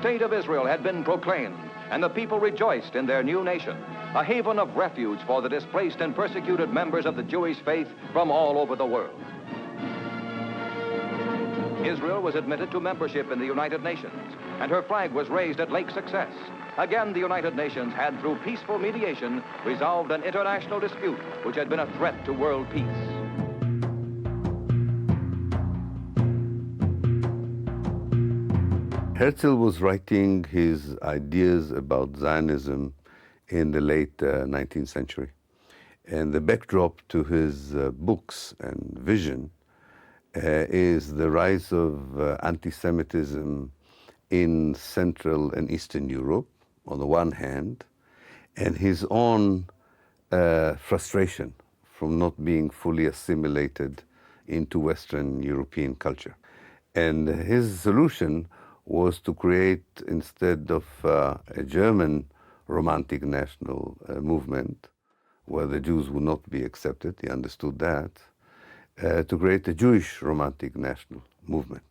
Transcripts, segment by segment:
state of Israel had been proclaimed, and the people rejoiced in their new nation, a haven of refuge for the displaced and persecuted members of the Jewish faith from all over the world. Israel was admitted to membership in the United Nations, and her flag was raised at Lake Success. Again, the United Nations had, through peaceful mediation, resolved an international dispute which had been a threat to world peace. Herzl was writing his ideas about Zionism in the late 19th century. And the backdrop to his books and vision is the rise of anti-Semitism in Central and Eastern Europe, on the one hand, and his own frustration from not being fully assimilated into Western European culture. And his solution was to create, instead of a German romantic national movement, where the Jews would not be accepted, he understood that, to create a Jewish romantic national movement.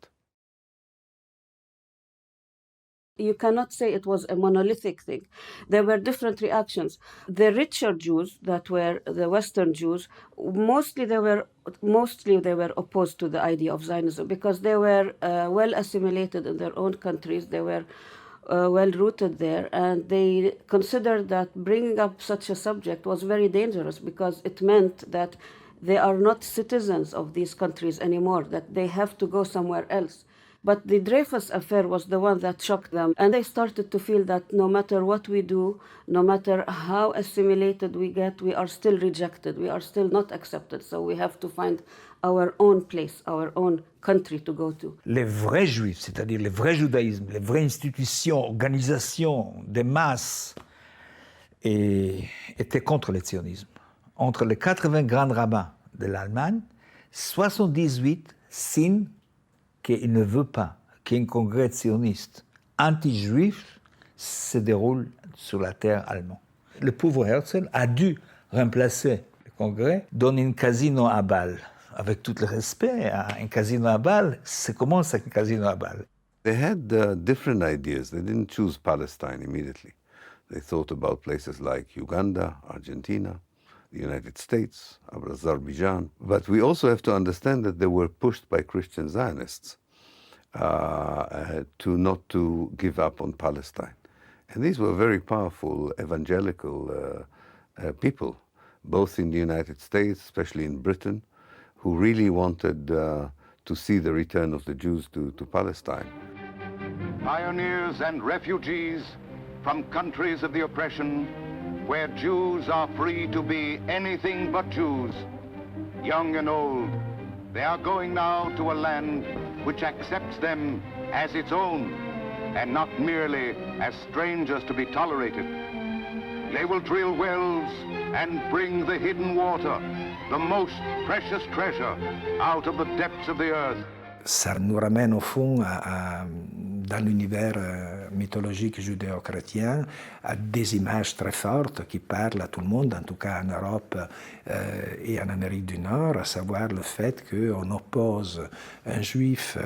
You cannot say it was a monolithic thing. There were different reactions. The richer Jews, that were the Western Jews, mostly they were opposed to the idea of Zionism because they were well assimilated in their own countries. They were well rooted there, and they considered that bringing up such a subject was very dangerous because it meant that they are not citizens of these countries anymore, that they have to go somewhere else. But the Dreyfus affair was the one that shocked them, and they started to feel that no matter what we do, no matter how assimilated we get, we are still rejected, we are still not accepted, so we have to find our own place, our own country to go to. Les vrais juifs, c'est-à-dire les vrais judaïsmes, les vraies institutions, organisations des masses, étaient contre le sionisme. Entre les 80 grands rabbins de l'Allemagne, 78 signent qu'il ne veut pas qu'un congrès sioniste anti-juif se déroule sur la terre allemande. Le pauvre Herzl a dû remplacer le congrès dans un casino à balles. Avec tout le respect, un casino à balles, c'est comment c'est un casino à balles? They had different ideas. They didn't choose Palestine immediately. They thought about places like Uganda, Argentina, the United States, Azerbaijan. But we also have to understand that they were pushed by Christian Zionists not to give up on Palestine. And these were very powerful evangelical people, both in the United States, especially in Britain, who really wanted to see the return of the Jews to Palestine. Pioneers and refugees from countries of the oppression where Jews are free to be anything but Jews, young and old. They are going now to a land which accepts them as its own and not merely as strangers to be tolerated. They will drill wells and bring the hidden water, the most precious treasure, out of the depths of the earth. Ça nous ramène au fond dans l'univers mythologique judéo-chrétien à des images très fortes qui parlent à tout le monde, en tout cas en Europe et en Amérique du Nord, à savoir le fait qu'on oppose un juif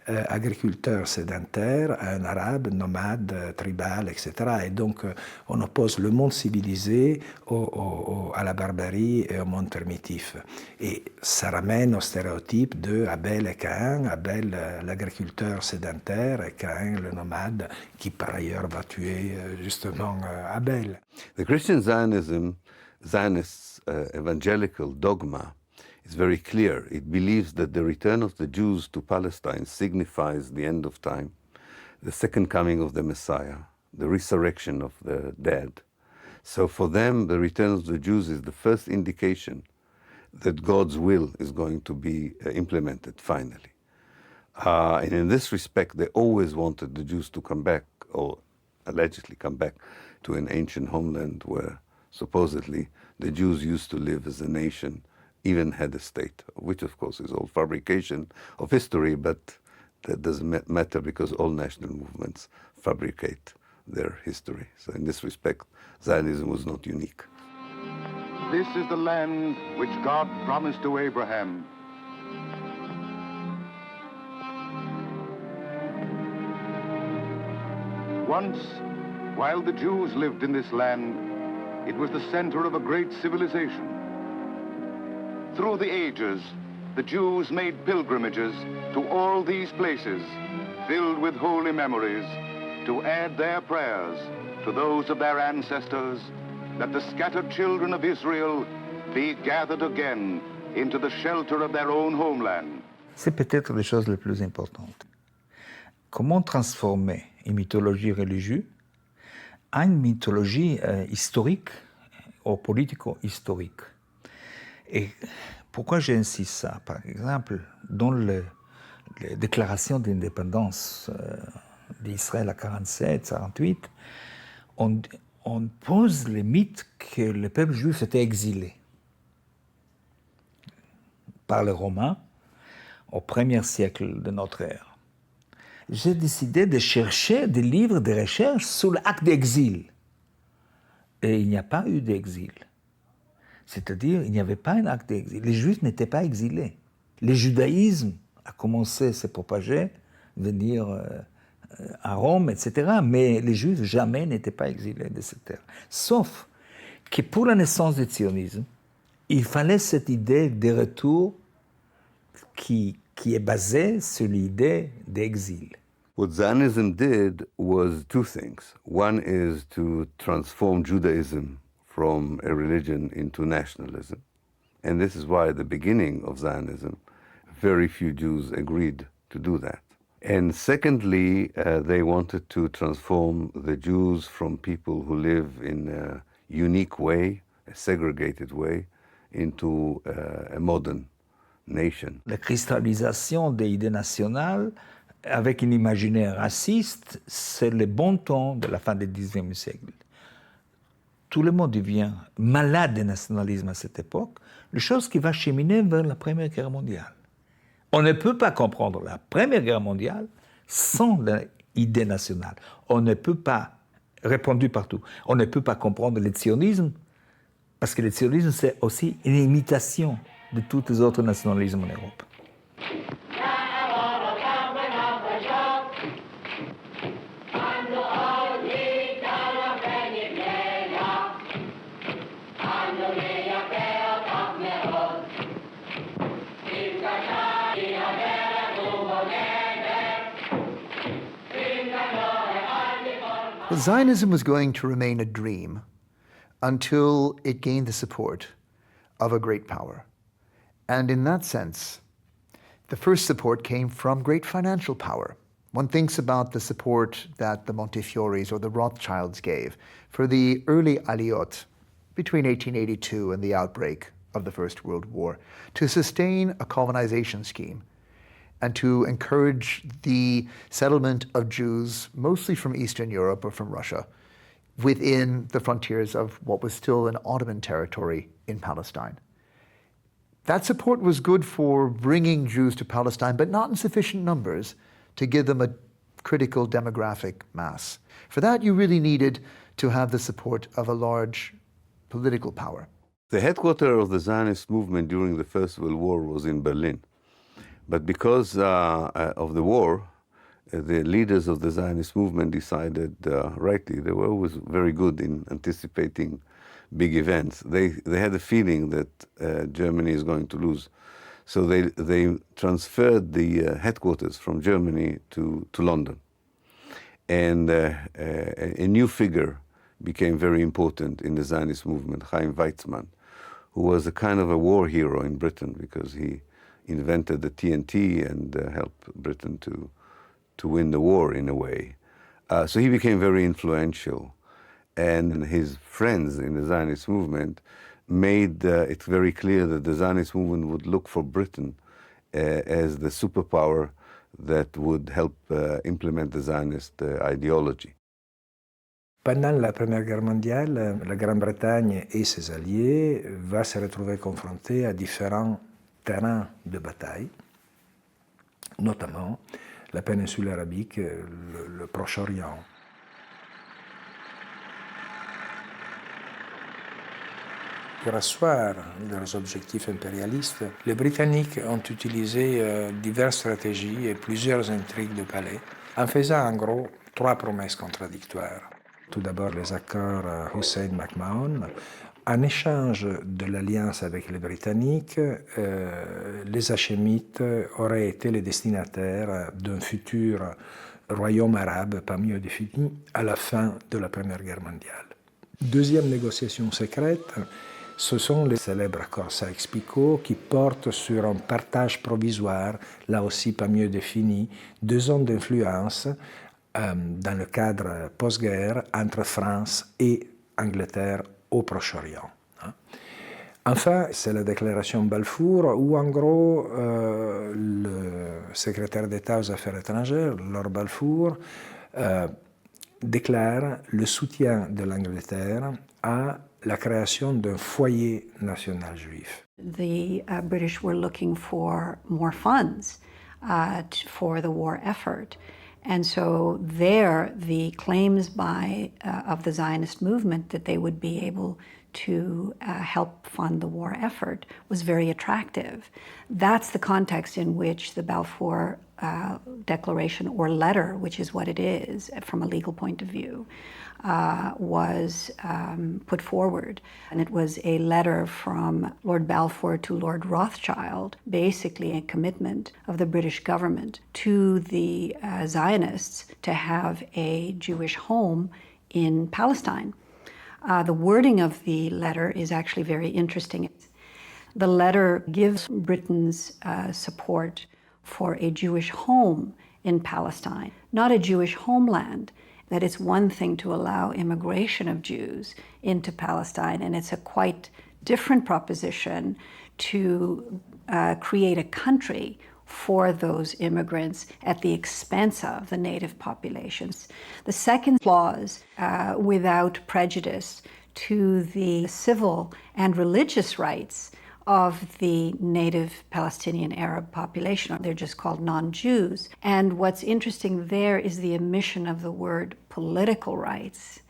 agriculteur sédentaire à un arabe nomade, tribal, etc. Et donc on oppose le monde civilisé à la barbarie et au monde primitif. Et ça ramène au stéréotype de Abel et Caïn, Abel l'agriculteur sédentaire et Caïn le nomade qui par ailleurs va tuer justement Abel. The Christian Zionist's evangelical dogma is very clear. It believes that the return of the Jews to Palestine signifies the end of time, the second coming of the Messiah, the resurrection of the dead. So for them, the return of the Jews is the first indication that God's will is going to be implemented finally. And in this respect, they always wanted the Jews to come back, or allegedly come back, to an ancient homeland where supposedly the Jews used to live as a nation, even had a state, which of course is all fabrication of history, but that doesn't matter because all national movements fabricate their history. So in this respect, Zionism was not unique. This is the land which God promised to Abraham. once, while the Jews lived in this land, it was the center of a great civilization. Through the ages, the Jews made pilgrimages to all these places, filled with holy memories, to add their prayers to those of their ancestors, that the scattered children of Israel be gathered again into the shelter of their own homeland. C'est peut-être les choses les plus importantes. Comment transformer une mythologie religieuse en une mythologie historique ou politico-historique? Et pourquoi j'insiste ça? Par exemple, dans les déclarations d'indépendance d'Israël à 47-48, on pose le mythe que le peuple juif était exilé par les Romains au 1er siècle de notre ère. J'ai décidé de chercher des livres de recherche sur l'acte d'exil. Et il n'y a pas eu d'exil. C'est-à-dire, il n'y avait pas un acte d'exil. Les Juifs n'étaient pas exilés. Le judaïsme a commencé à se propager, venir à Rome, etc. Mais les Juifs jamais n'étaient pas exilés de cette terre. Sauf que pour la naissance du sionisme, il fallait cette idée de retour qui est basée sur l'idée d'exil. What Zionism did was two things. One is to transform Judaism from a religion into nationalism. And this is why at the beginning of Zionism, very few Jews agreed to do that. And secondly, they wanted to transform the Jews from people who live in a unique way, a segregated way, into a modern nation. La cristallisation des idées nationales avec un imaginaire raciste, c'est le bon temps de la fin du XIXe siècle. Tout le monde devient malade de nationalisme à cette époque, une chose qui va cheminer vers la Première Guerre mondiale. On ne peut pas comprendre la Première Guerre mondiale sans l'idée nationale. On ne peut pas, répandu partout, on ne peut pas comprendre le sionisme, parce que le sionisme, c'est aussi une imitation de tous les autres nationalismes en Europe. Zionism was going to remain a dream until it gained the support of a great power. And in that sense, the first support came from great financial power. One thinks about the support that the Montefioris or the Rothschilds gave for the early Aliyot between 1882 and the outbreak of the First World War to sustain a colonization scheme and to encourage the settlement of Jews, mostly from Eastern Europe or from Russia, within the frontiers of what was still an Ottoman territory in Palestine. That support was good for bringing Jews to Palestine, but not in sufficient numbers to give them a critical demographic mass. For that, you really needed to have the support of a large political power. The headquarters of the Zionist movement during the First World War was in Berlin. But because of the war, the leaders of the Zionist movement decided, rightly, they were always very good in anticipating big events. They had a feeling that Germany is going to lose. So they transferred the headquarters from Germany to London. And a new figure became very important in the Zionist movement, Chaim Weizmann, who was a kind of a war hero in Britain because he invented the TNT and helped Britain to win the war in a way. So he became very influential. And his friends in the Zionist movement made it very clear that the Zionist movement would look for Britain as the superpower that would help implement the Zionist ideology. Pendant la Première Guerre mondiale, la Grande-Bretagne et ses alliés vont se retrouver confrontés à différents terrains de bataille, notamment la péninsule arabique, le Proche-Orient. Pour asseoir leurs objectifs impérialistes, les Britanniques ont utilisé diverses stratégies et plusieurs intrigues de palais, en faisant en gros trois promesses contradictoires. Tout d'abord, les accords Hussein-McMahon. En échange de l'alliance avec les Britanniques, les Hachémites auraient été les destinataires d'un futur royaume arabe pas mieux défini à la fin de la Première Guerre mondiale. Deuxième négociation secrète, ce sont les célèbres accords Sykes-Picot qui portent sur un partage provisoire, là aussi pas mieux défini, de zones d'influence dans le cadre post-guerre entre France et Angleterre au Proche-Orient. Enfin, c'est la déclaration Balfour où, en gros, le secrétaire d'État aux Affaires étrangères, Lord Balfour, déclare le soutien de l'Angleterre à la création d'un foyer national juif. The British were looking for more funds for the war effort. And so there, the claims of the Zionist movement that they would be able to help fund the war effort was very attractive. That's the context in which the Balfour Declaration, or letter, which is what it is from a legal point of view, was put forward. And it was a letter from Lord Balfour to Lord Rothschild, basically a commitment of the British government to the Zionists to have a Jewish home in Palestine. The wording of the letter is actually very interesting. The letter gives Britain's support for a Jewish home in Palestine, not a Jewish homeland. That it's one thing to allow immigration of Jews into Palestine, and it's a quite different proposition to create a country for those immigrants at the expense of the native populations. The second clause, without prejudice to the civil and religious rights of the native Palestinian Arab population. They're just called non-Jews. And what's interesting there is the omission of the word political rights,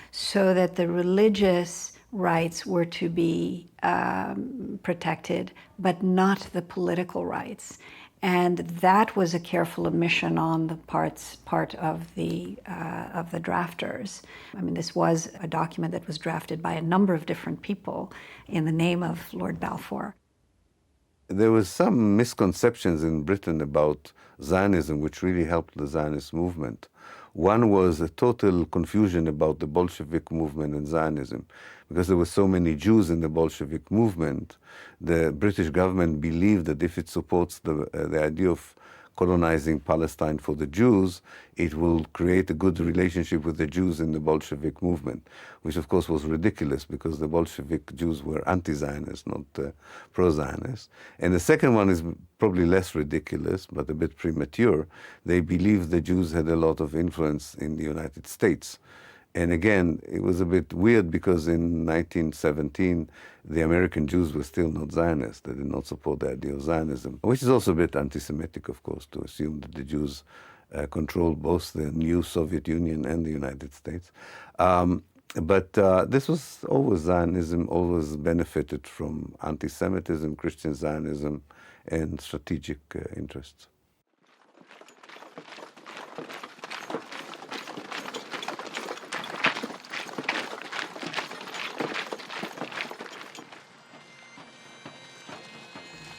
so that the religious rights were to be protected, but not the political rights. And that was a careful omission on the part of the drafters. I mean, this was a document that was drafted by a number of different people in the name of Lord Balfour. There was some misconceptions in Britain about Zionism which really helped the Zionist movement. One was a total confusion about the Bolshevik movement and Zionism. Because there were so many Jews in the Bolshevik movement, the British government believed that if it supports the idea of colonizing Palestine for the Jews, it will create a good relationship with the Jews in the Bolshevik movement, which of course was ridiculous because the Bolshevik Jews were anti-Zionist, not pro-Zionist. And the second one is probably less ridiculous, but a bit premature. They believed the Jews had a lot of influence in the United States. And again, it was a bit weird because in 1917, the American Jews were still not Zionists. They did not support the idea of Zionism, which is also a bit anti-Semitic, of course, to assume that the Jews controlled both the new Soviet Union and the United States. But this was always Zionism, always benefited from anti-Semitism, Christian Zionism, and strategic interests.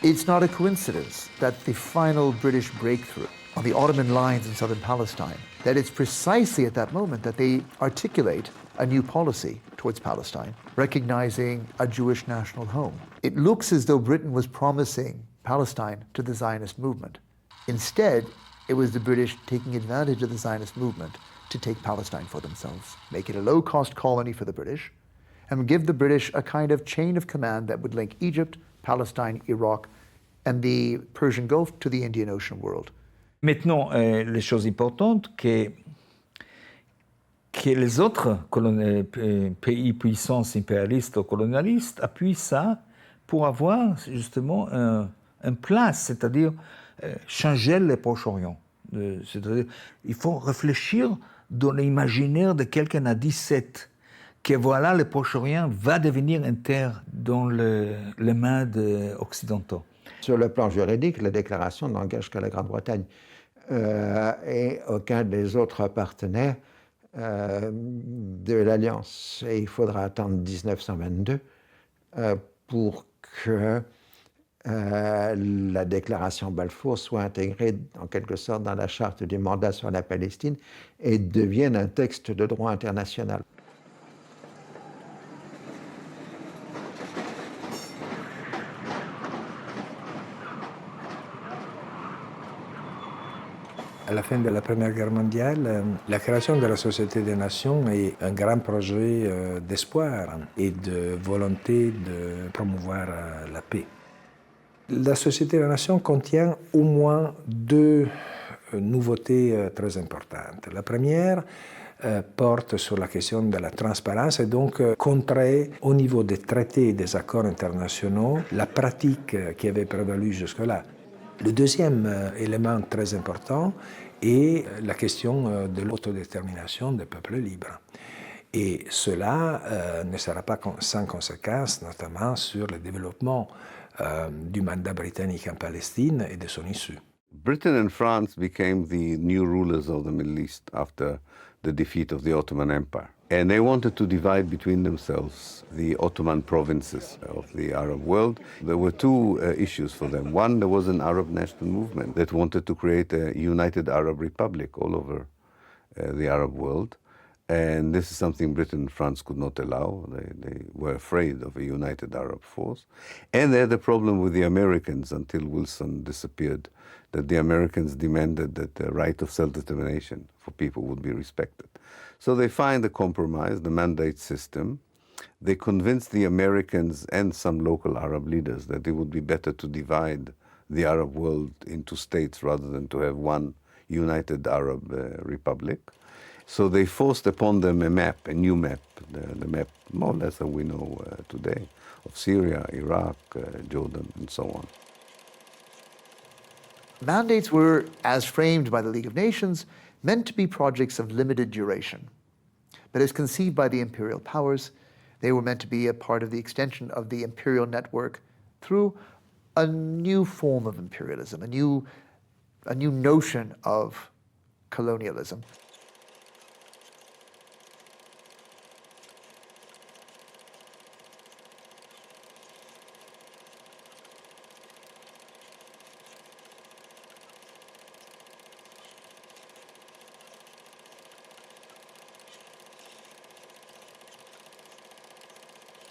It's not a coincidence that the final British breakthrough on the Ottoman lines in southern Palestine, that it's precisely at that moment that they articulate a new policy towards Palestine, recognizing a Jewish national home. It looks as though Britain was promising Palestine to the Zionist movement. Instead, it was the British taking advantage of the Zionist movement to take Palestine for themselves, make it a low-cost colony for the British, and give the British a kind of chain of command that would link Egypt, Palestine, Iraq, and the Persian Gulf to the Indian Ocean world. Maintenant, les choses importantes, que les autres pays puissances impérialistes ou colonialistes appuient ça pour avoir justement un place, c'est-à-dire changer le Proche-Orient. C'est-à-dire, il faut réfléchir dans l'imaginaire de quelqu'un à 17, que voilà, le Proche-Orient va devenir une terre dans les mains des Occidentaux. Sur le plan juridique, la déclaration n'engage que la Grande-Bretagne. et aucun des autres partenaires de l'Alliance. Et il faudra attendre 1922 pour que la déclaration Balfour soit intégrée en quelque sorte dans la charte du mandat sur la Palestine et devienne un texte de droit international. À la fin de la Première Guerre mondiale, la création de la Société des Nations est un grand projet d'espoir et de volonté de promouvoir la paix. La Société des Nations contient au moins deux nouveautés très importantes. La première porte sur la question de la transparence et donc contrer au niveau des traités et des accords internationaux la pratique qui avait prévalu jusque-là. Le deuxième élément très important est la question de l'autodétermination des peuples libres. Et cela ne sera pas sans conséquence, notamment sur le développement du mandat britannique en Palestine et de son issue. Britain and France became the new rulers of the Middle East after the defeat of the Ottoman Empire. And they wanted to divide between themselves the Ottoman provinces of the Arab world. There were two issues for them. One, there was an Arab national movement that wanted to create a united Arab republic all over the Arab world. And this is something Britain and France could not allow. They were afraid of a united Arab force. And they had a problem with the Americans until Wilson disappeared, that the Americans demanded that the right of self-determination for people would be respected. So they find a compromise, the mandate system. They convinced the Americans and some local Arab leaders that it would be better to divide the Arab world into states rather than to have one united Arab republic. So they forced upon them a map, a new map, the map more or less that we know today, of Syria, Iraq, Jordan, and so on. Mandates were, as framed by the League of Nations, meant to be projects of limited duration. But as conceived by the imperial powers, they were meant to be a part of the extension of the imperial network through a new form of imperialism, a new notion of colonialism.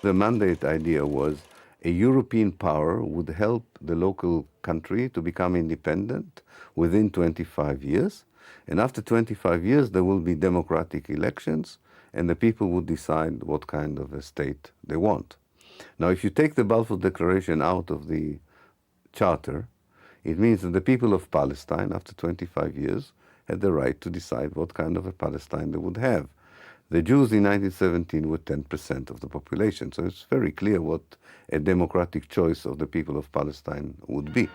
The mandate idea was a European power would help the local country to become independent within 25 years. And after 25 years, there will be democratic elections, and the people would decide what kind of a state they want. Now, if you take the Balfour Declaration out of the charter, it means that the people of Palestine, after 25 years, had the right to decide what kind of a Palestine they would have. The Jews in 1917 were 10% of the population, so it's very clear what a democratic choice of the people of Palestine would be.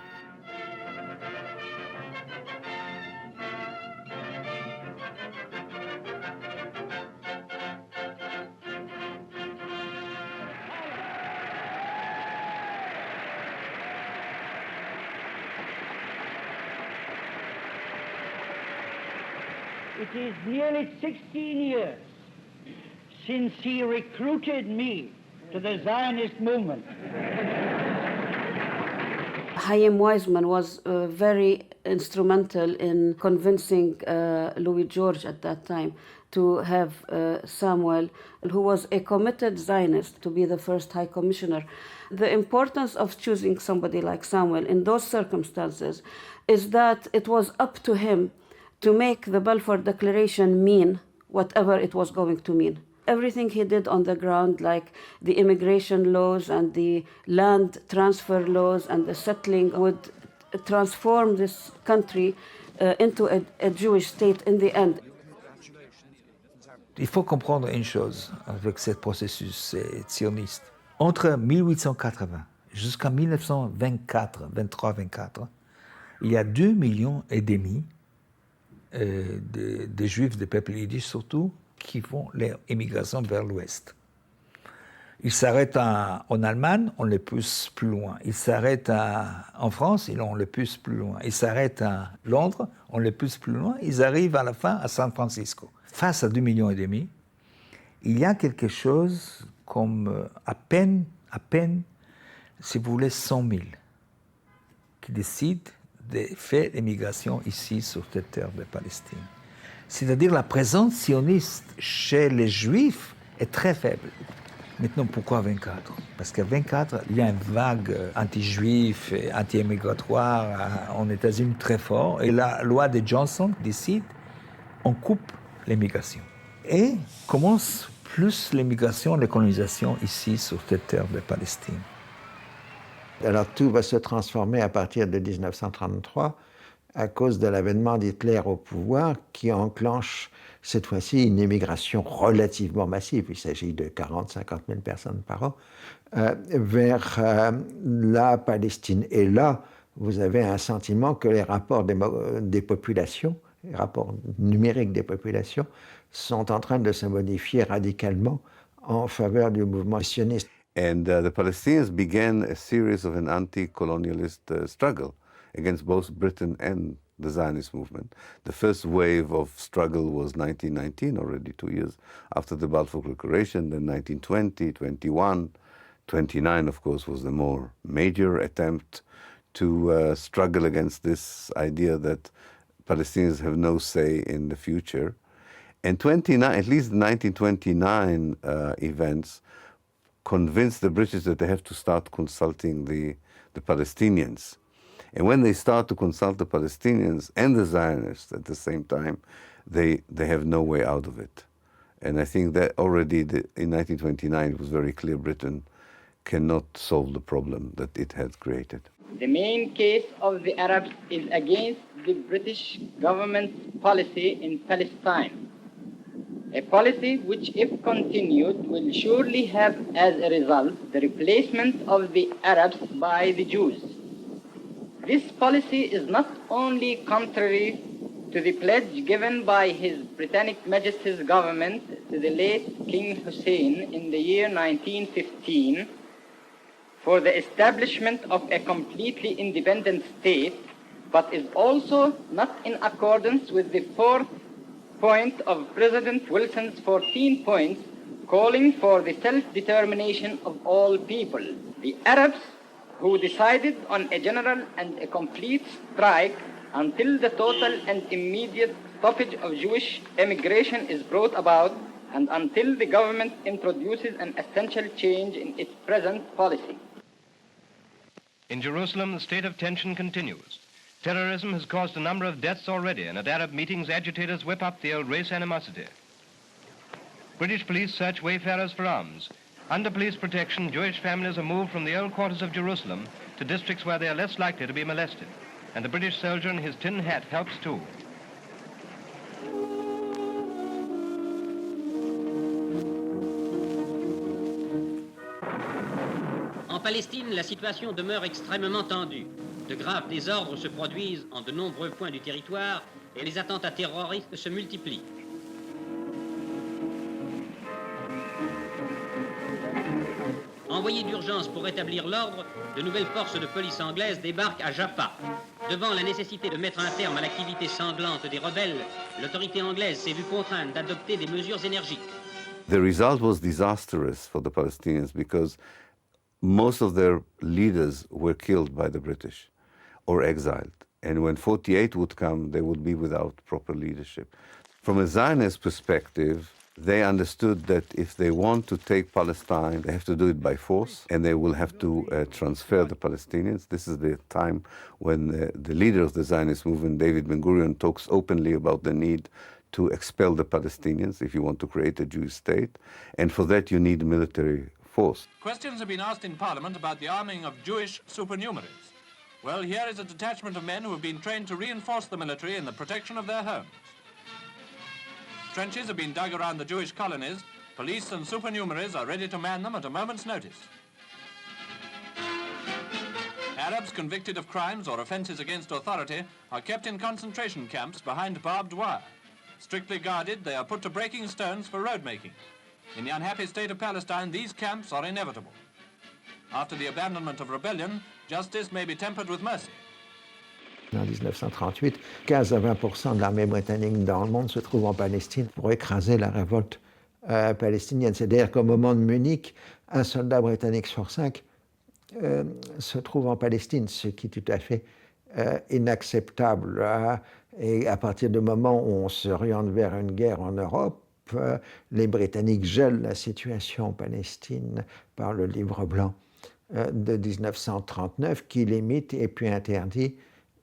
It is nearly 16 years since he recruited me to the Zionist movement. Chaim Weizmann was very instrumental in convincing Louis George at that time to have Samuel, who was a committed Zionist, to be the first High Commissioner. The importance of choosing somebody like Samuel in those circumstances is that it was up to him to make the Balfour Declaration mean whatever it was going to mean. Everything he did on the ground, like the immigration laws and the land transfer laws and the settling, would transform this country into a Jewish state in the end. Il faut comprendre une chose avec ce processus sioniste. Entre 1880 jusqu'en 1924, 23-24, il y a 2,5 millions de Juifs, de peuples yiddish surtout, qui font leur émigration vers l'Ouest. Il s'arrête en Allemagne, on les pousse plus loin. Il s'arrête en France, on les pousse plus loin. Il s'arrête à Londres, on les pousse plus loin. Ils arrivent à la fin à San Francisco. Face à 2,5 millions, il y a quelque chose comme à peine, si vous voulez, 100 000 qui décident de faire l'émigration ici, sur cette terre de Palestine. C'est-à-dire la présence sioniste chez les Juifs est très faible. Maintenant, pourquoi 24 ? Parce qu'à 24, il y a une vague anti-juif et anti-immigratoire en États-Unis très fort. Et la loi de Johnson décide, on coupe l'immigration. Et commence plus l'immigration, la colonisation ici, sur cette terre de Palestine. Alors tout va se transformer à partir de 1933 à cause de l'avènement d'Hitler au pouvoir qui enclenche cette fois-ci une immigration relativement massive, il s'agit de 40-50 000 personnes par an, vers la Palestine. Et là, vous avez un sentiment que les rapports des populations, les rapports numériques des populations, sont en train de se modifier radicalement en faveur du mouvement sioniste. And the Palestinians began a series of an anti-colonialist struggle against both Britain and the Zionist movement. The first wave of struggle was 1919, already 2 years after the Balfour Declaration, then 1920, 21, 29, of course, was the more major attempt to struggle against this idea that Palestinians have no say in the future. And 29, at least the 1929 events convinced the British that they have to start consulting the Palestinians. And when they start to consult the Palestinians and the Zionists at the same time, they have no way out of it. And I think that already in 1929 it was very clear Britain cannot solve the problem that it had created. The main case of the Arabs is against the British government's policy in Palestine. A policy which, if continued, will surely have as a result the replacement of the Arabs by the Jews. This policy is not only contrary to the pledge given by His Britannic Majesty's government to the late King Hussein in the year 1915 for the establishment of a completely independent state, but is also not in accordance with the fourth point of President Wilson's 14 points calling for the self-determination of all people. The Arabs, who decided on a general and a complete strike until the total and immediate stoppage of Jewish emigration is brought about and until the government introduces an essential change in its present policy. In Jerusalem, the state of tension continues. Terrorism has caused a number of deaths already, and at Arab meetings, agitators whip up the old race animosity. British police search wayfarers for arms. Under police protection, Jewish families are moved from the old quarters of Jerusalem to districts where they are less likely to be molested. And the British soldier in his tin hat helps too. En Palestine, la situation demeure extrêmement tendue. De graves désordres se produisent en de nombreux points du territoire et les attentats terroristes se multiplient. Envoyés d'urgence pour rétablir l'ordre, de nouvelles forces de police anglaises débarquent à Jaffa. Devant la nécessité de mettre un terme à l'activité sanglante des rebelles, l'autorité anglaise s'est vue contrainte d'adopter des mesures énergiques. The result was disastrous for the Palestinians because most of their leaders were killed by the British or exiled. And when 48 would come, they would be without proper leadership. From a Zionist perspective, they understood that if they want to take Palestine, they have to do it by force, and they will have to transfer the Palestinians. This is the time when the leader of the Zionist movement, David Ben-Gurion, talks openly about the need to expel the Palestinians if you want to create a Jewish state, and for that you need military force. Questions have been asked in Parliament about the arming of Jewish supernumeraries. Well, here is a detachment of men who have been trained to reinforce the military in the protection of their homes. Trenches have been dug around the Jewish colonies. Police and supernumeraries are ready to man them at a moment's notice. Arabs convicted of crimes or offences against authority are kept in concentration camps behind barbed wire. Strictly guarded, they are put to breaking stones for road making. In the unhappy state of Palestine, these camps are inevitable. After the abandonment of rebellion, justice may be tempered with mercy. En 1938, 15 à 20% de l'armée britannique dans le monde se trouve en Palestine pour écraser la révolte palestinienne. C'est-à-dire qu'au moment de Munich, un soldat britannique sur 5 se trouve en Palestine, ce qui est tout à fait inacceptable. Et à partir du moment où on s'oriente vers une guerre en Europe, les Britanniques gèlent la situation en Palestine par le livre blanc de 1939 qui limite et puis interdit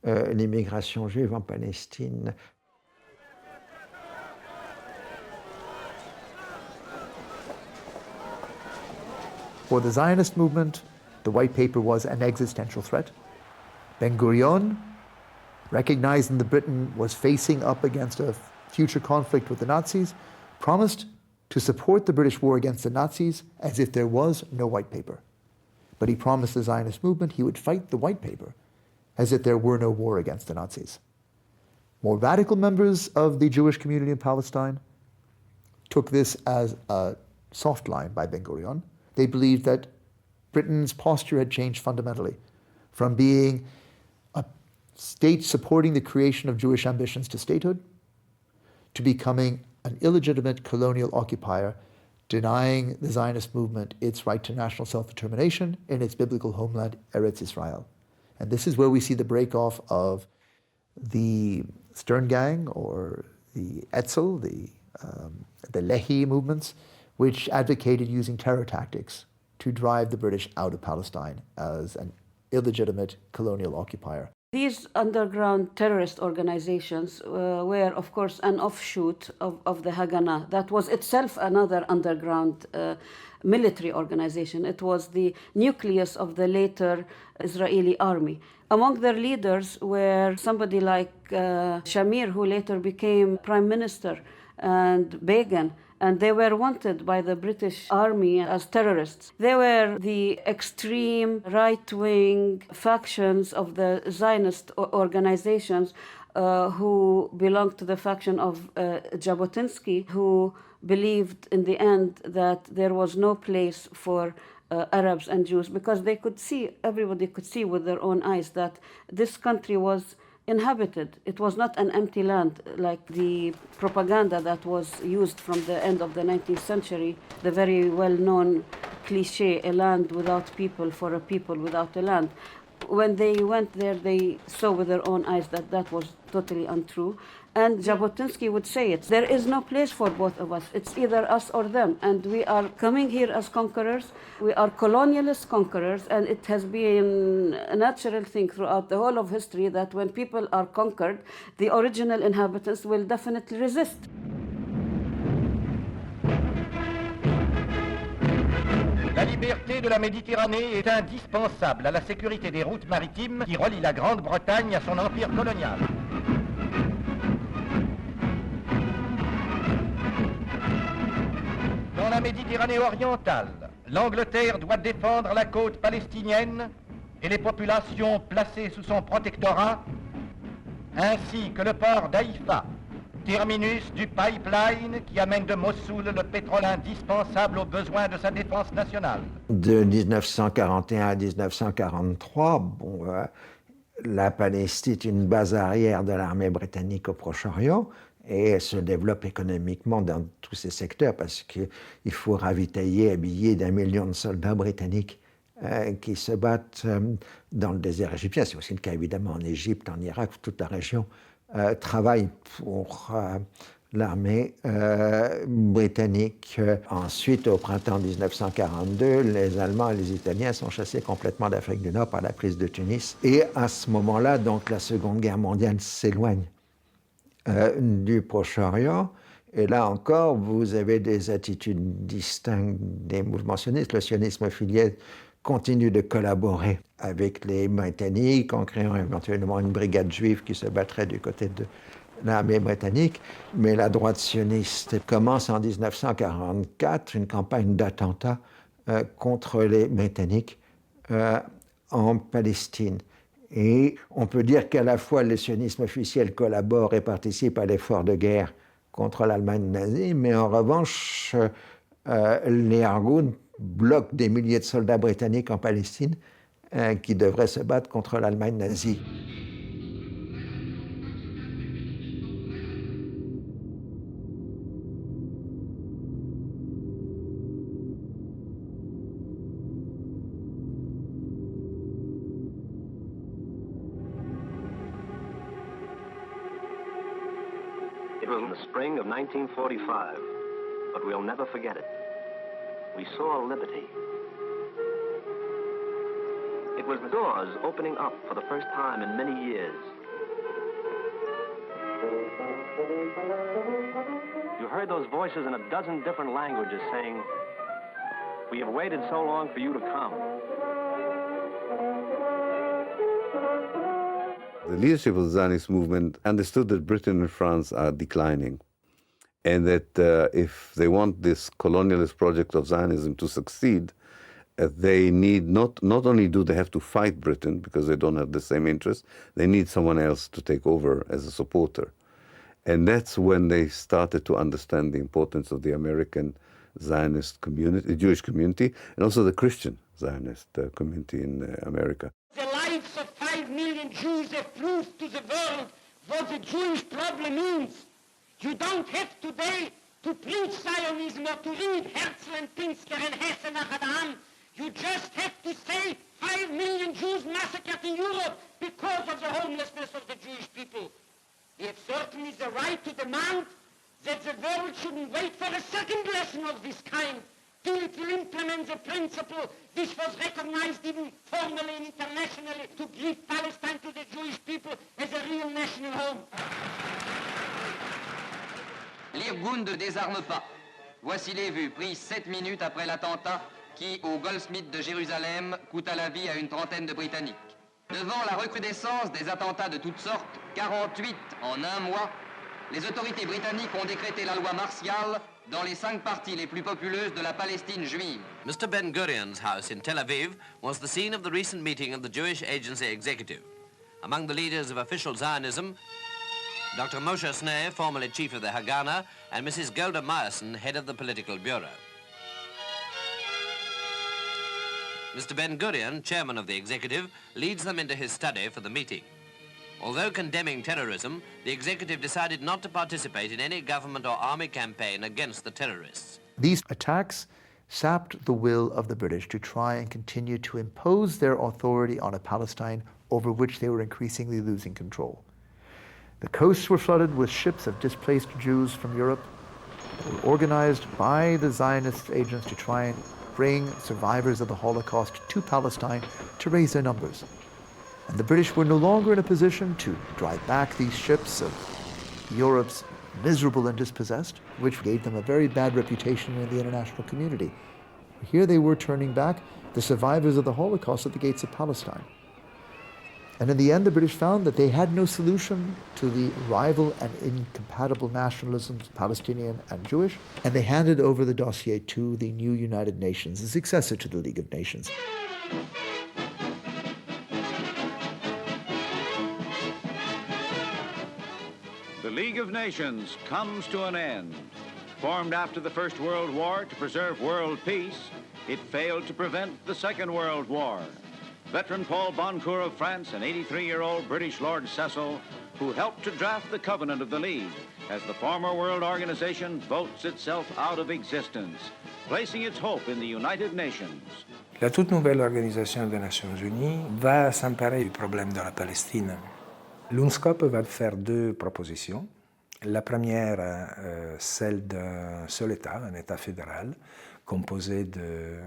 l'immigration juive en Palestine. For the Zionist movement, the white paper was an existential threat. Ben-Gurion, recognizing that Britain was facing up against a future conflict with the Nazis, promised to support the British war against the Nazis as if there was no white paper. But he promised the Zionist movement he would fight the white paper as if there were no war against the Nazis. More radical members of the Jewish community in Palestine took this as a soft line by Ben-Gurion. They believed that Britain's posture had changed fundamentally from being a state supporting the creation of Jewish ambitions to statehood to becoming an illegitimate colonial occupier, denying the Zionist movement its right to national self-determination in its biblical homeland, Eretz Israel. And this is where we see the break-off of the Stern Gang or the Etzel, the Lehi movements, which advocated using terror tactics to drive the British out of Palestine as an illegitimate colonial occupier. These underground terrorist organizations were, of course, an offshoot of the Haganah. That was itself another underground military organization. It was the nucleus of the later Israeli army. Among their leaders were somebody like Shamir, who later became prime minister, and Begin, and they were wanted by the British army as terrorists. They were the extreme right-wing factions of the Zionist organizations who belonged to the faction of Jabotinsky, who believed in the end that there was no place for Arabs and Jews, because they could see, everybody could see with their own eyes that this country was inhabited. It was not an empty land like the propaganda that was used from the end of the 19th century, the very well-known cliche, a land without people for a people without a land. When they went there, they saw with their own eyes that that was totally untrue. And Jabotinsky would say it. There is no place for both of us. It's either us or them. And we are coming here as conquerors. We are colonialist conquerors. And it has been a natural thing throughout the whole of history that when people are conquered, the original inhabitants will definitely resist. La liberté de la Méditerranée est indispensable à la sécurité des routes maritimes qui relient la Grande-Bretagne à son empire colonial. Dans la Méditerranée orientale, l'Angleterre doit défendre la côte palestinienne et les populations placées sous son protectorat, ainsi que le port d'Haïfa, terminus du pipeline qui amène de Mossoul le pétrole indispensable aux besoins de sa défense nationale. De 1941 à 1943, la Palestine est une base arrière de l'armée britannique au Proche-Orient et elle se développe économiquement dans tous ces secteurs parce qu'il faut ravitailler, habiller d'1 million de soldats britanniques qui se battent dans le désert égyptien. C'est aussi le cas évidemment en Égypte, en Irak, toute la région travaille pour l'armée britannique. Ensuite, au printemps 1942, les Allemands et les Italiens sont chassés complètement d'Afrique du Nord par la prise de Tunis. Et à ce moment-là, donc, la Seconde Guerre mondiale s'éloigne du Proche-Orient. Et là encore, vous avez des attitudes distinctes des mouvements sionistes. Le sionisme filial continue de collaborer avec les Britanniques en créant éventuellement une brigade juive qui se battrait du côté de l'armée britannique. Mais la droite sioniste commence en 1944 une campagne d'attentats contre les Britanniques en Palestine. Et on peut dire qu'à la fois le sionisme officiel collabore et participe à l'effort de guerre contre l'Allemagne nazie, mais en revanche, les Argoun bloquent des milliers de soldats britanniques en Palestine qui devraient se battre contre l'Allemagne nazie. It was in the spring of 1945, but we'll never forget it. We saw liberty. It was the doors opening up for the first time in many years. You heard those voices in a dozen different languages saying, "We have waited so long for you to come." The leadership of the Zionist movement understood that Britain and France are declining, and that if they want this colonialist project of Zionism to succeed, they need not only do they have to fight Britain because they don't have the same interests, they need someone else to take over as a supporter. And that's when they started to understand the importance of the American Zionist community, the Jewish community, and also the Christian Zionist community in America. The lives of 5 million Jews have proved to the world what the Jewish problem means. You don't have today to preach Zionism or to read Herzl and Pinsker and Hesse nach Adam. You just have to say 5 million Jews massacred in Europe because of the homelessness of the Jewish people. We have certainly the right to demand that the world shouldn't wait for a second lesson of this kind till it will implement the principle which was recognized even formally and internationally to give Palestine to the Jewish people as a real national home. L'Irgun ne désarme pas. Voici les vues prises 7 minutes après l'attentat qui, au Goldsmith de Jérusalem, coûta la vie à une trentaine de Britanniques. Devant la recrudescence des attentats de toutes sortes, 48 en un mois, les autorités britanniques ont décrété la loi martiale dans les 5 parties les plus populeuses de la Palestine juive. Mr. Ben Gurion's house in Tel Aviv was the scene of the recent meeting of the Jewish Agency Executive. Among the leaders of official Zionism, Dr. Moshe Sneh, formerly chief of the Haganah, and Mrs. Golda Meyerson, head of the political bureau. Mr. Ben Gurion, chairman of the executive, leads them into his study for the meeting. Although condemning terrorism, the executive decided not to participate in any government or army campaign against the terrorists. These attacks sapped the will of the British to try and continue to impose their authority on a Palestine over which they were increasingly losing control. The coasts were flooded with ships of displaced Jews from Europe that were organized by the Zionist agents to try and bring survivors of the Holocaust to Palestine to raise their numbers. And the British were no longer in a position to drive back these ships of Europe's miserable and dispossessed, which gave them a very bad reputation in the international community. Here they were turning back the survivors of the Holocaust at the gates of Palestine. And in the end, the British found that they had no solution to the rival and incompatible nationalisms, Palestinian and Jewish, and they handed over the dossier to the new United Nations, the successor to the League of Nations. The League of Nations comes to an end. Formed after the First World War to preserve world peace, it failed to prevent the Second World War. Veteran Paul Boncourt of France and 83-year-old British Lord Cecil, who helped to draft the covenant of the League as the former world organization votes itself out of existence, placing its hope in the United Nations. La toute nouvelle Organisation des Nations Unies va s'emparer du problème de la Palestine. L'UNSCOP va faire 2 propositions. La première, celle d'un seul État, un État fédéral, composé de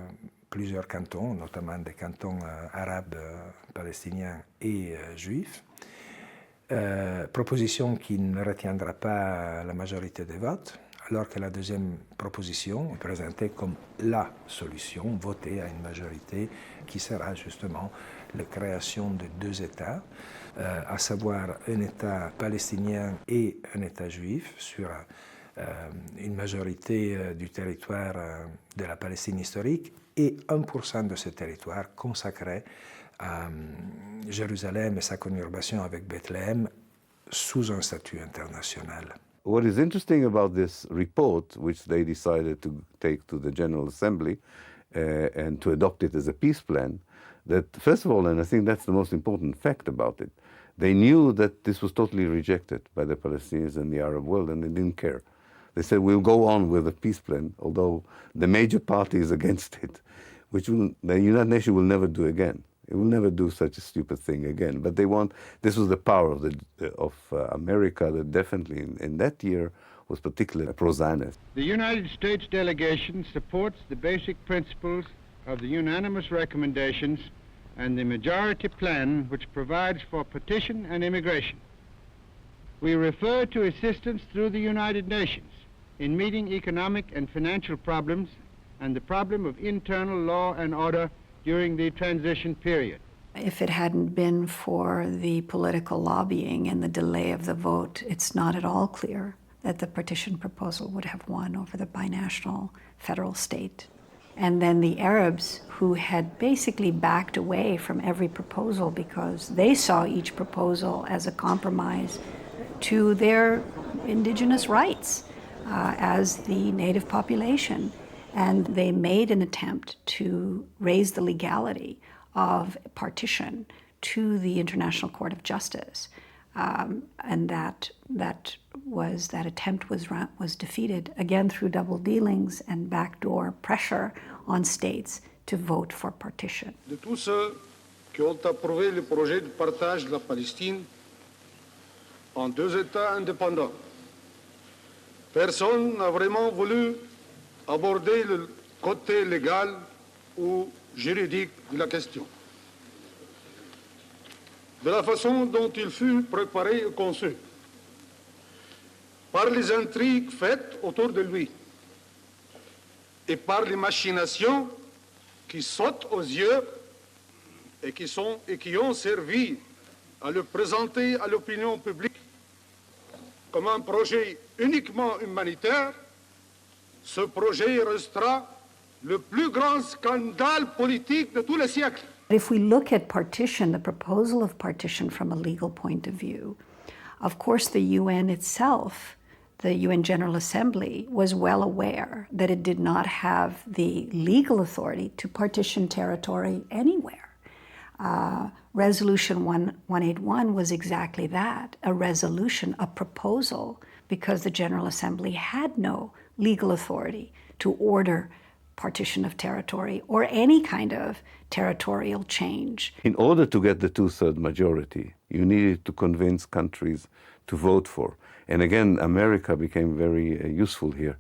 plusieurs cantons, notamment des cantons arabes, palestiniens et juifs. Proposition qui ne retiendra pas la majorité des votes, alors que la deuxième proposition est présentée comme la solution, votée à une majorité, qui sera justement la création de 2 États, à savoir un État palestinien et un État juif sur une majorité du territoire de la Palestine historique et 1% de ce territoire consacré à Jérusalem et sa conurbation avec Bethléem sous un statut international. what is interesting about this report, which they decided to take to the General Assembly and to adopt it as a peace plan, that first of all, and I think that's the most important fact about it, they knew that this was totally rejected by the Palestinians and the Arab world, and they didn't care. They said, we'll go on with a peace plan, although the major party is against it, which the United Nations will never do again. It will never do such a stupid thing again. But they want, this was the power of America that definitely in that year was particularly pro-Zionist. The United States delegation supports the basic principles of the unanimous recommendations and the majority plan which provides for partition and immigration. We refer to assistance through the United Nations in meeting economic and financial problems and the problem of internal law and order during the transition period. If it hadn't been for the political lobbying and the delay of the vote, it's not at all clear that the partition proposal would have won over the binational federal state. And then the Arabs, who had basically backed away from every proposal because they saw each proposal as a compromise to their indigenous rights as the native population. And they made an attempt to raise the legality of partition to the International Court of Justice. And that attempt was defeated, again through double dealings and backdoor pressure on states to vote for partition. De tous ceux qui ont approuvé le projet de partage de la Palestine en deux États indépendants, personne n'a vraiment voulu aborder le côté légal ou juridique de la question. De la façon dont il fut préparé et conçu, par les intrigues faites autour de lui et par les machinations qui sautent aux yeux et qui ont servi à le présenter à l'opinion publique comme un projet uniquement humanitaire, ce projet restera le plus grand scandale politique de tous les siècles. If we look at partition, the proposal of partition from a legal point of view, of course the UN itself, the UN General Assembly, was well aware that it did not have the legal authority to partition territory anywhere. Resolution 181 was exactly that, a resolution, a proposal, because the General Assembly had no legal authority to order partition of territory or any kind of territorial change. In order to get the two-thirds majority, you needed to convince countries to vote for. And again, America became very useful here.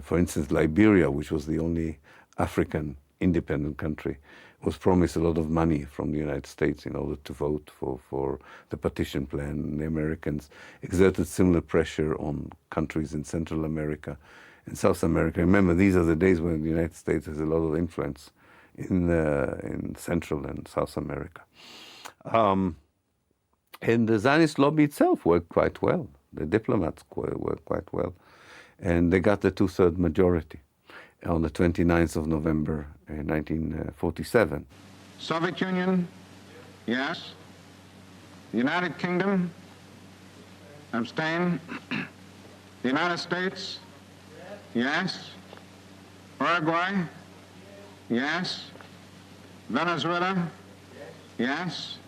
For instance, Liberia, which was the only African independent country, was promised a lot of money from the United States in order to vote for the partition plan. The Americans exerted similar pressure on countries in Central America and South America. Remember, these are the days when the United States has a lot of influence in Central and South America. And the Zionist lobby itself worked quite well. The diplomats worked quite well. And they got the two-thirds majority on the 29th of November 1947. Soviet Union, yes. The United Kingdom, abstain. The United States, yes. Uruguay, yes. Venezuela, yes.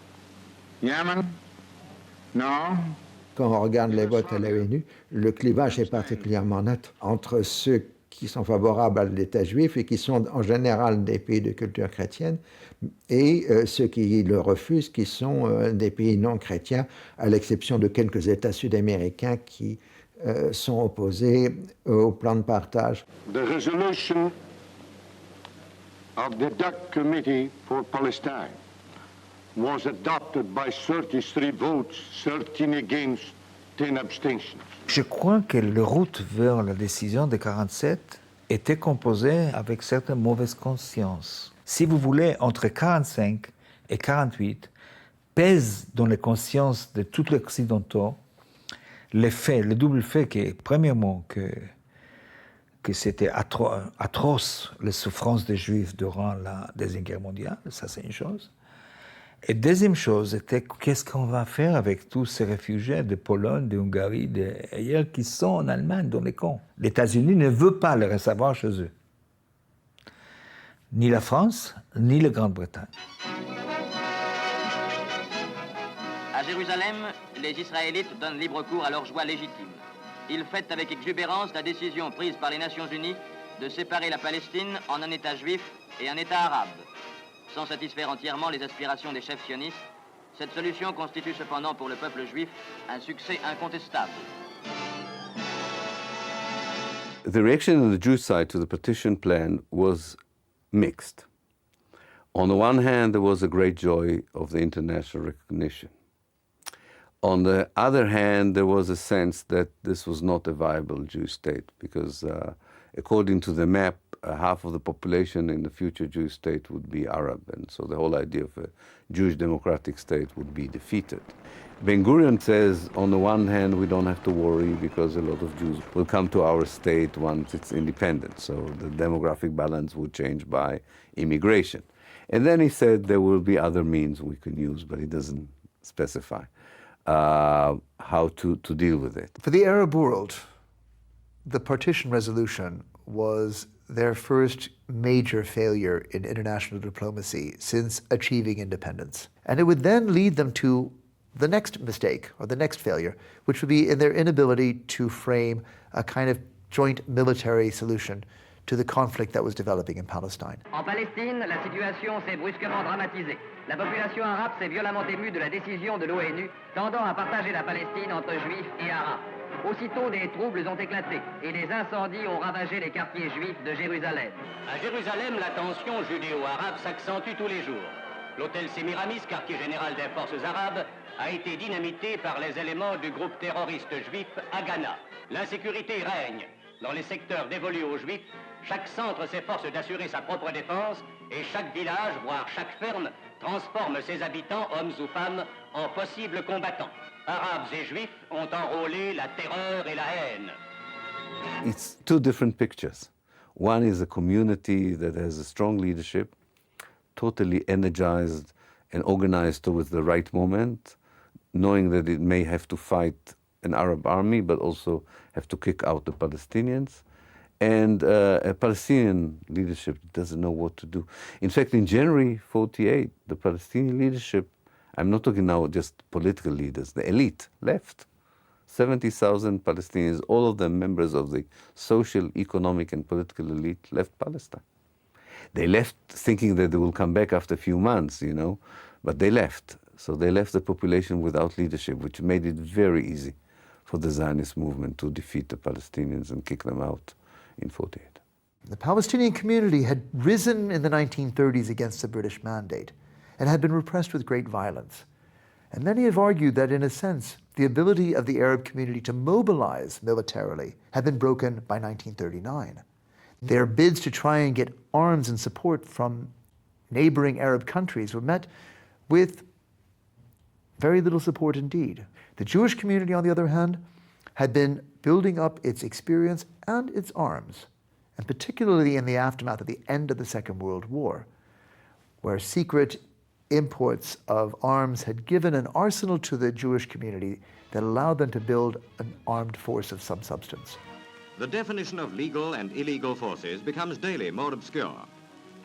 Yemen, no. Quand on regarde les votes à l'ONU, le clivage est particulièrement net entre ceux qui sont favorables à l'État juif et qui sont en général des pays de culture chrétienne, et ceux qui le refusent, qui sont des pays non chrétiens, à l'exception de quelques États sud-américains qui sont opposés au plan de partage. The resolution of the DUC Committee for Palestine was adopted by 33 votes, 13 against, 10 abstentions. Je crois que la route vers la décision de 1947 était composée avec certaines mauvaises consciences. Si vous voulez, entre 1945 et 1948, pèse dans les consciences de tous les Occidentaux le double fait que, premièrement, que c'était atroce les souffrances des Juifs durant la Deuxième Guerre mondiale, ça c'est une chose, Et deuxième chose, c'était qu'est-ce qu'on va faire avec tous ces réfugiés de Pologne, de Hongrie, d'ailleurs qui sont en Allemagne dans les camps. Les États-Unis ne veulent pas les recevoir chez eux. Ni la France, ni la Grande-Bretagne. À Jérusalem, les Israélites donnent libre cours à leur joie légitime. Ils fêtent avec exubérance la décision prise par les Nations Unies de séparer la Palestine en un État juif et un État arabe. Sans satisfaire entièrement les aspirations des chefs sionistes, cette solution constitue cependant pour le peuple juif un succès incontestable. The reaction on the Jewish side to the partition plan was mixed. On the one hand, there was a great joy of the international recognition. On the other hand, there was a sense that this was not a viable Jewish state because according to the map, half of the population in the future Jewish state would be Arab, and so the whole idea of a Jewish democratic state would be defeated. Ben-Gurion says, on the one hand, we don't have to worry because a lot of Jews will come to our state once it's independent, so the demographic balance would change by immigration. And then he said there will be other means we can use, but he doesn't specify how to deal with it. For the Arab world, the partition resolution was their first major failure in international diplomacy since achieving independence. And it would then lead them to the next mistake, or the next failure, which would be in their inability to frame a kind of joint military solution to the conflict that was developing in Palestine. En Palestine, la situation s'est brusquement dramatisée. La population arabe s'est violemment émue de la décision de l'ONU tendant à partager la Palestine entre juifs et arabes. Aussitôt, des troubles ont éclaté et des incendies ont ravagé les quartiers juifs de Jérusalem. À Jérusalem, la tension judéo-arabe s'accentue tous les jours. L'hôtel Sémiramis, quartier général des forces arabes, a été dynamité par les éléments du groupe terroriste juif Haganah. L'insécurité règne dans les secteurs dévolus aux juifs. Chaque centre s'efforce d'assurer sa propre défense et chaque village, voire chaque ferme, transforme ses habitants, hommes ou femmes, en possibles combattants. Arabes et juifs ont enrôlé la terreur et la haine. It's two different pictures. One is a community that has a strong leadership, totally energized and organized towards the right moment, knowing that it may have to fight an Arab army, but also have to kick out the Palestinians. And a Palestinian leadership doesn't know what to do. In fact, in January 48, the Palestinian leadership, I'm not talking now just political leaders, the elite left. 70,000 Palestinians, all of them members of the social, economic, and political elite, left Palestine. They left thinking that they will come back after a few months, you know, but they left. So they left the population without leadership, which made it very easy for the Zionist movement to defeat the Palestinians and kick them out in 48. The Palestinian community had risen in the 1930s against the British mandate and had been repressed with great violence. And many have argued that, in a sense, the ability of the Arab community to mobilize militarily had been broken by 1939. Their bids to try and get arms and support from neighboring Arab countries were met with very little support indeed. The Jewish community, on the other hand, had been building up its experience and its arms, and particularly in the aftermath of the end of the Second World War, where secret imports of arms had given an arsenal to the Jewish community that allowed them to build an armed force of some substance. The definition of legal and illegal forces becomes daily more obscure.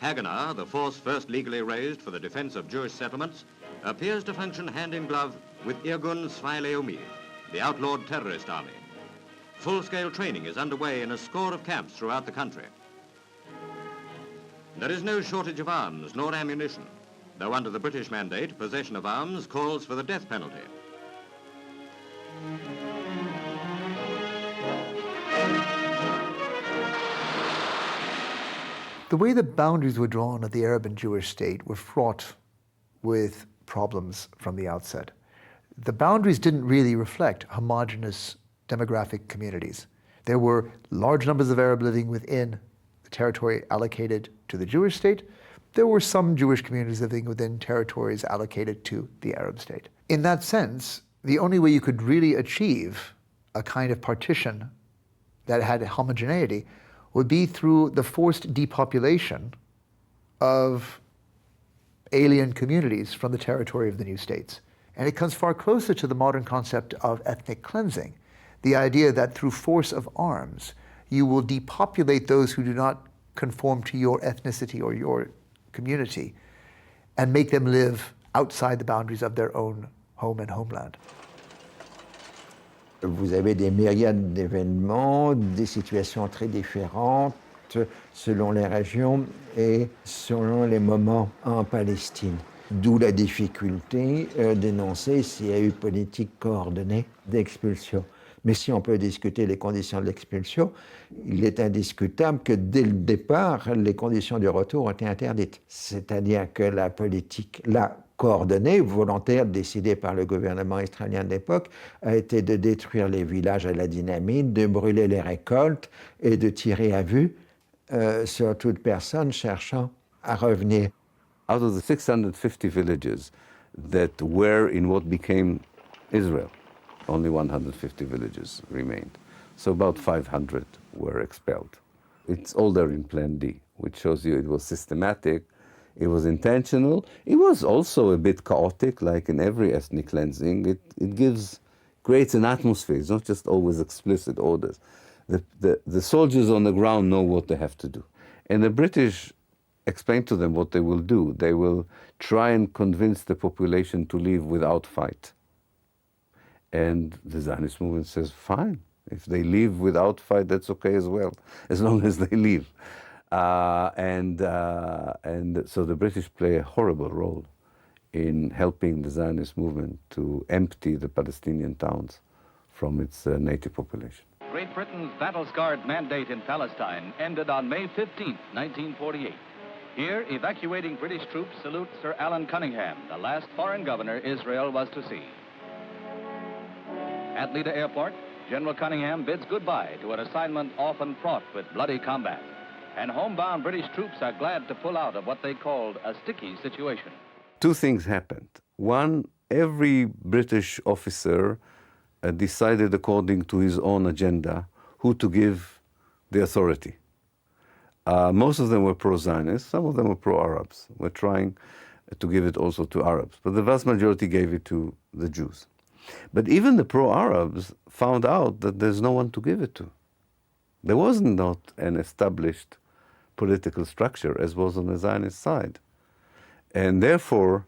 Haganah, the force first legally raised for the defense of Jewish settlements, appears to function hand in glove with Irgun Tzvai Leumi, the outlawed terrorist army. Full-scale training is underway in a score of camps throughout the country. There is no shortage of arms nor ammunition, though under the British mandate, possession of arms calls for the death penalty. The way the boundaries were drawn of the Arab and Jewish state were fraught with problems from the outset. The boundaries didn't really reflect homogeneous demographic communities. There were large numbers of Arab living within the territory allocated to the Jewish state. There were some Jewish communities living within territories allocated to the Arab state. In that sense, the only way you could really achieve a kind of partition that had homogeneity would be through the forced depopulation of alien communities from the territory of the new states. And it comes far closer to the modern concept of ethnic cleansing, the idea that through force of arms, you will depopulate those who do not conform to your ethnicity or your community and make them live outside the boundaries of their own home and homeland. Vous avez des myriades d'événements, des situations très différentes selon les régions et selon les moments en Palestine. D'où la difficulté d'énoncer s'il y a eu politique coordonnée d'expulsion. Mais si on peut discuter les conditions de l'expulsion, il est indiscutable que dès le départ, les conditions du retour ont été interdites. C'est-à-dire que la politique, coordonnée, volontaire, décidée par le gouvernement israélien de l'époque, a été de détruire les villages à la dynamite, de brûler les récoltes et de tirer à vue sur toute personne cherchant à revenir. Out of the 650 villages that were in what became Israel, only 150 villages remained. So about 500 were expelled. It's all there in Plan D, which shows you it was systematic, it was intentional. It was also a bit chaotic, like in every ethnic cleansing. It creates an atmosphere. It's not just always explicit orders. The soldiers on the ground know what they have to do. And the British explain to them what they will do. They will try and convince the population to leave without fight. And the Zionist movement says, fine, if they leave without fight, that's okay as well, as long as they leave. And so the British play a horrible role in helping the Zionist movement to empty the Palestinian towns from its native population. Great Britain's battle-scarred mandate in Palestine ended on May 15, 1948. Here, evacuating British troops salute Sir Alan Cunningham, the last foreign governor Israel was to see. At Lida Airport, General Cunningham bids goodbye to an assignment often fraught with bloody combat. And homebound British troops are glad to pull out of what they called a sticky situation. Two things happened. One, every British officer decided according to his own agenda who to give the authority. Most of them were pro-Zionists, some of them were pro-Arabs. We're trying to give it also to Arabs, but the vast majority gave it to the Jews. But even the pro-Arabs found out that there's no one to give it to. There was not an established political structure as was on the Zionist side. And therefore,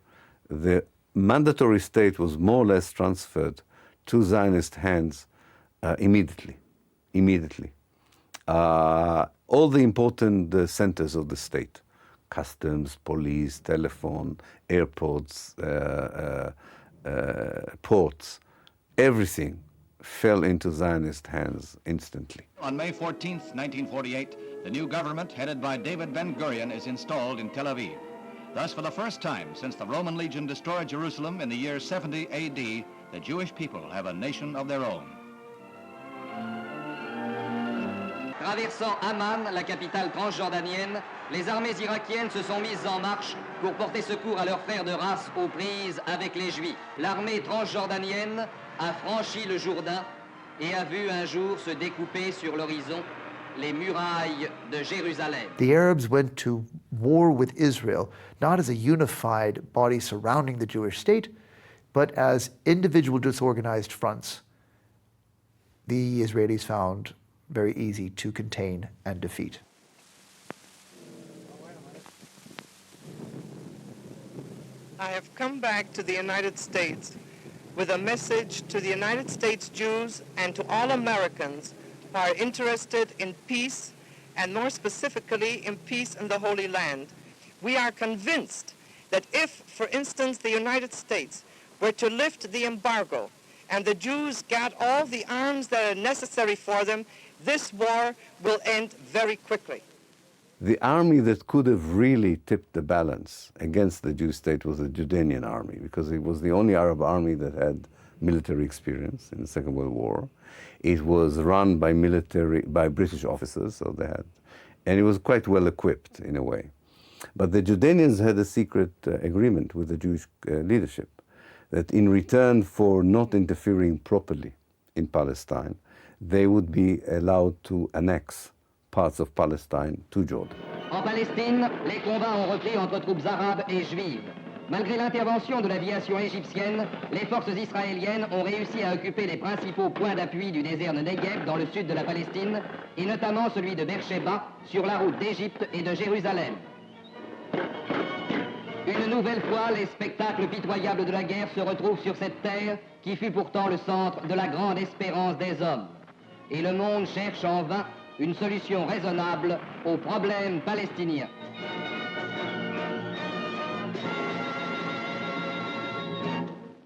the mandatory state was more or less transferred to Zionist hands immediately. All the important centers of the state, customs, police, telephone, airports, ports, everything fell into Zionist hands instantly. On May 14, 1948, the new government headed by David Ben-Gurion is installed in Tel Aviv. Thus, for the first time since the Roman legion destroyed Jerusalem in the year 70 AD, the Jewish people have a nation of their own. Traversant Amman, la capitale transjordanienne, les armées irakiennes se sont mises en marche pour porter secours à leurs frères de race aux prises avec les Juifs. L'armée transjordanienne a franchi le Jourdain et a vu un jour se découper sur l'horizon les murailles de Jérusalem. The Arabs went to war with Israel not as a unified body surrounding the Jewish state, but as individual disorganized fronts. The Israelis found very easy to contain and defeat. I have come back to the United States with a message to the United States Jews and to all Americans who are interested in peace, and more specifically in peace in the Holy Land. We are convinced that if, for instance, the United States were to lift the embargo and the Jews got all the arms that are necessary for them, this war will end very quickly. The army that could have really tipped the balance against the Jewish state was the Jordanian army, because it was the only Arab army that had military experience in the Second World War. It was run by British officers, so they had, and it was quite well equipped in a way. But the Jordanians had a secret agreement with the Jewish leadership that in return for not interfering properly in Palestine, they would be allowed to annex parts of Palestine to Jordan. En Palestine, les combats ont repris entre troupes arabes et juives. Malgré l'intervention de l'aviation égyptienne, les forces israéliennes ont réussi à occuper les principaux points d'appui du désert de Negev dans le sud de la Palestine, et notamment celui de Beersheba, sur la route d'Égypte et de Jérusalem. Une nouvelle fois, les spectacles pitoyables de la guerre se retrouvent sur cette terre qui fut pourtant le centre de la grande espérance des hommes. Et le monde cherche en vain une solution raisonnable au problème palestinien.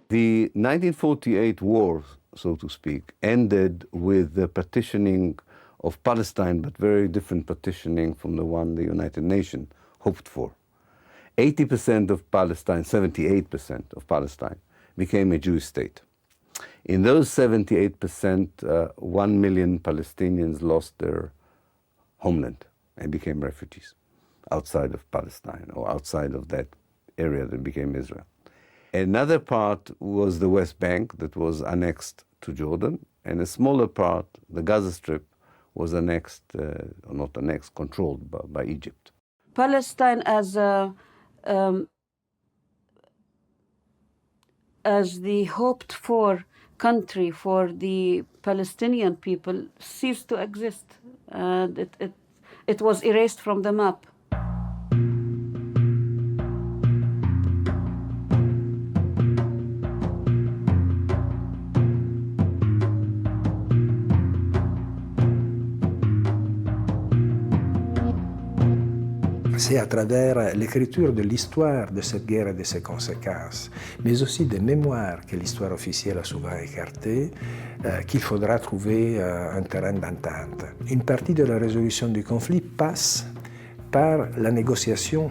The 1948 war, so to speak, ended with the partitioning of Palestine, but very different partitioning from the one the United Nations hoped for. 80% of Palestine, 78% of Palestine, became a Jewish state. In those 78%, 1 million Palestinians lost their homeland and became refugees outside of Palestine or outside of that area that became Israel. Another part was the West Bank that was annexed to Jordan, and a smaller part, the Gaza Strip, was annexed, or not annexed, controlled by Egypt. Palestine as the hoped-for country for the Palestinian people ceased to exist. It was erased from the map. C'est à travers l'écriture de l'histoire de cette guerre et de ses conséquences, mais aussi des mémoires que l'histoire officielle a souvent écartées, qu'il faudra trouver un terrain d'entente. Une partie de la résolution du conflit passe par la négociation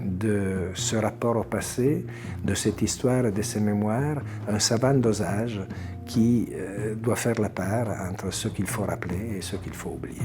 de ce rapport au passé, de cette histoire et de ces mémoires, un savant dosage qui doit faire la part entre ce qu'il faut rappeler et ce qu'il faut oublier.